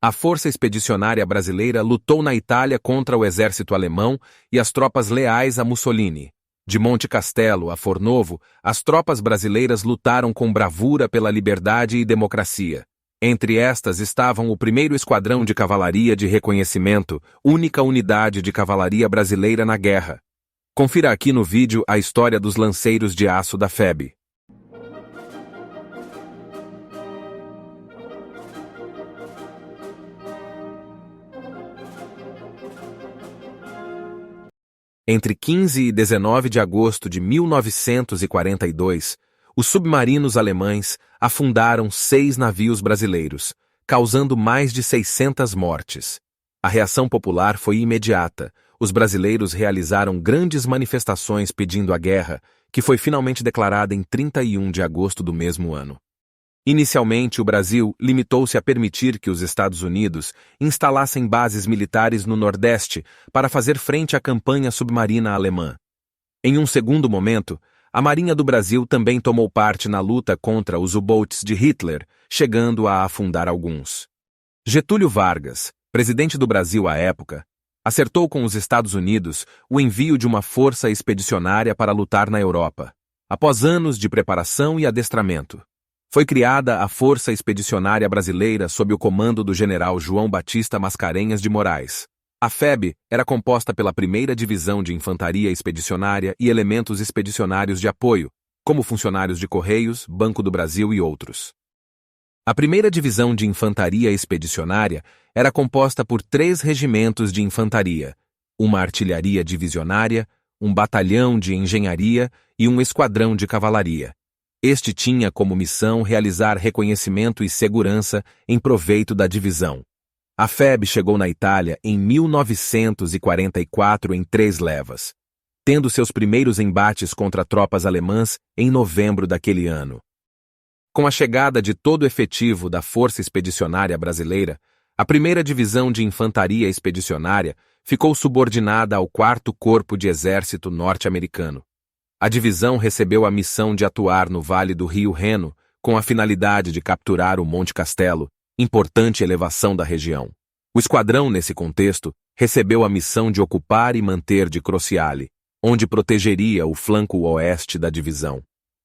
A Força Expedicionária Brasileira lutou na Itália contra o exército alemão e as tropas leais a Mussolini. De Monte Castelo a Fornovo, as tropas brasileiras lutaram com bravura pela liberdade e democracia. Entre estas estavam o 1º Esquadrão de Cavalaria de Reconhecimento, única unidade de cavalaria brasileira na guerra. Confira aqui no vídeo a história dos lanceiros de aço da FEB. Entre 15 e 19 de agosto de 1942, os submarinos alemães afundaram 6 navios brasileiros, causando mais de 600 mortes. A reação popular foi imediata. Os brasileiros realizaram grandes manifestações pedindo a guerra, que foi finalmente declarada em 31 de agosto do mesmo ano. Inicialmente, o Brasil limitou-se a permitir que os Estados Unidos instalassem bases militares no Nordeste para fazer frente à campanha submarina alemã. Em um segundo momento, a Marinha do Brasil também tomou parte na luta contra os U-boats de Hitler, chegando a afundar alguns. Getúlio Vargas, presidente do Brasil à época, acertou com os Estados Unidos o envio de uma força expedicionária para lutar na Europa. Após anos de preparação e adestramento, foi criada a Força Expedicionária Brasileira sob o comando do general João Batista Mascarenhas de Moraes. A FEB era composta pela 1ª Divisão de Infantaria Expedicionária e elementos expedicionários de apoio, como funcionários de Correios, Banco do Brasil e outros. A 1ª Divisão de Infantaria Expedicionária era composta por 3 regimentos de infantaria, uma artilharia divisionária, um batalhão de engenharia e um esquadrão de cavalaria. Este tinha como missão realizar reconhecimento e segurança em proveito da divisão. A FEB chegou na Itália em 1944 em 3 levas, tendo seus primeiros embates contra tropas alemãs em novembro daquele ano. Com a chegada de todo o efetivo da Força Expedicionária Brasileira, a 1ª Divisão de Infantaria Expedicionária ficou subordinada ao 4º Corpo de Exército norte-americano. A divisão recebeu a missão de atuar no Vale do Rio Reno, com a finalidade de capturar o Monte Castelo, importante elevação da região. O esquadrão, nesse contexto, recebeu a missão de ocupar e manter de Crociale, onde protegeria o flanco oeste da divisão.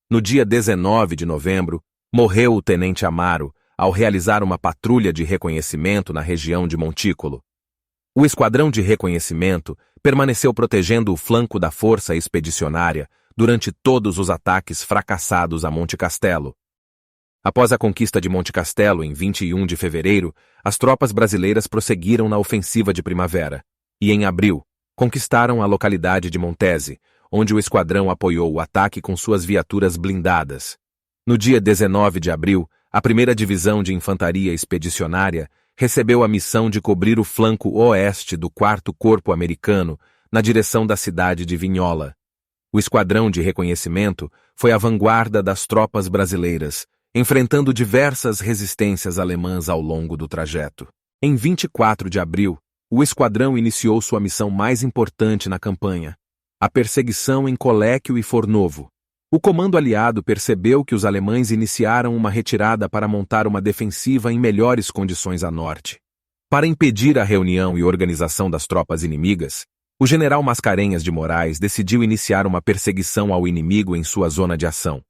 No dia 19 de novembro, morreu o tenente Amaro, ao realizar uma patrulha de reconhecimento na região de Montículo. O esquadrão de reconhecimento permaneceu protegendo o flanco da Força Expedicionária durante todos os ataques fracassados a Monte Castelo. Após a conquista de Monte Castelo em 21 de fevereiro, as tropas brasileiras prosseguiram na ofensiva de primavera, e em abril, conquistaram a localidade de Montese, onde o esquadrão apoiou o ataque com suas viaturas blindadas. No dia 19 de abril, a 1ª Divisão de Infantaria Expedicionária recebeu a missão de cobrir o flanco oeste do 4º Corpo Americano na direção da cidade de Vignola. O esquadrão de reconhecimento foi a vanguarda das tropas brasileiras, enfrentando diversas resistências alemãs ao longo do trajeto. Em 24 de abril, o esquadrão iniciou sua missão mais importante na campanha, a perseguição em Coléquio e Fornovo. O comando aliado percebeu que os alemães iniciaram uma retirada para montar uma defensiva em melhores condições a norte. Para impedir a reunião e organização das tropas inimigas, o general Mascarenhas de Moraes decidiu iniciar uma perseguição ao inimigo em sua zona de ação.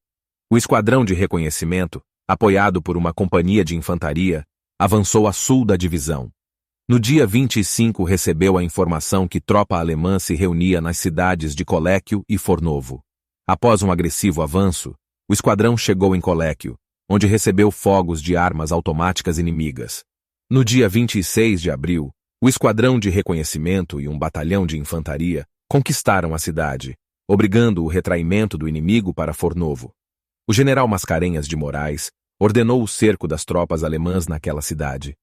O esquadrão de reconhecimento, apoiado por uma companhia de infantaria, avançou a sul da divisão. No dia 25 recebeu a informação que tropa alemã se reunia nas cidades de Coléquio e Fornovo. Após um agressivo avanço, o esquadrão chegou em Coléquio, onde recebeu fogos de armas automáticas inimigas. No dia 26 de abril, o esquadrão de reconhecimento e um batalhão de infantaria conquistaram a cidade, obrigando o retraimento do inimigo para Fornovo. O general Mascarenhas de Moraes ordenou o cerco das tropas alemãs naquela cidade.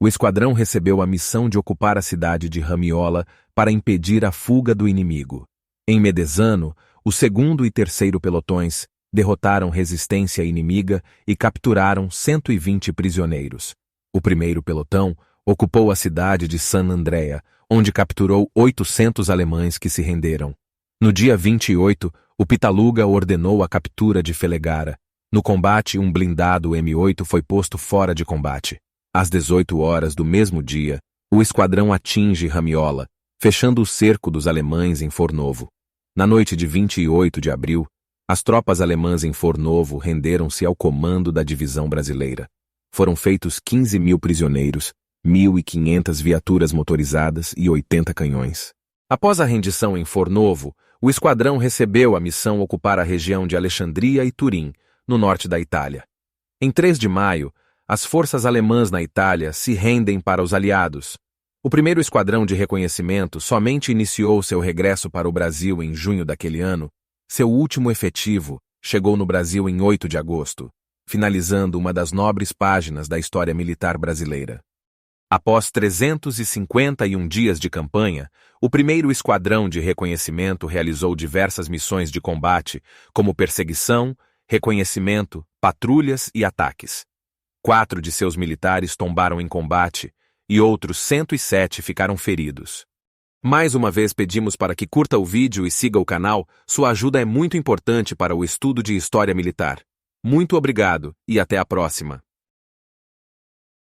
O esquadrão recebeu a missão de ocupar a cidade de Ramiola para impedir a fuga do inimigo. Em Medesano, o 2º e 3º pelotões derrotaram resistência inimiga e capturaram 120 prisioneiros. O 1º pelotão ocupou a cidade de San Andrea, onde capturou 800 alemães que se renderam. No dia 28, o Pitaluga ordenou a captura de Felegara. No combate, um blindado M8 foi posto fora de combate. Às 18 horas do mesmo dia, o esquadrão atinge Ramiola, fechando o cerco dos alemães em Fornovo. Na noite de 28 de abril, as tropas alemãs em Fornovo renderam-se ao comando da divisão brasileira. Foram feitos 15.000 prisioneiros, 1.500 viaturas motorizadas e 80 canhões. Após a rendição em Fornovo, o esquadrão recebeu a missão ocupar a região de Alexandria e Turim, no norte da Itália. Em 3 de maio, as forças alemãs na Itália se rendem para os aliados. O primeiro esquadrão de reconhecimento somente iniciou seu regresso para o Brasil em junho daquele ano. Seu último efetivo chegou no Brasil em 8 de agosto, finalizando uma das nobres páginas da história militar brasileira. Após 351 dias de campanha, o primeiro esquadrão de reconhecimento realizou diversas missões de combate, como perseguição, reconhecimento, patrulhas e ataques. 4 de seus militares tombaram em combate e outros 107 ficaram feridos. Mais uma vez pedimos para que curta o vídeo e siga o canal, sua ajuda é muito importante para o estudo de história militar. Muito obrigado e até a próxima.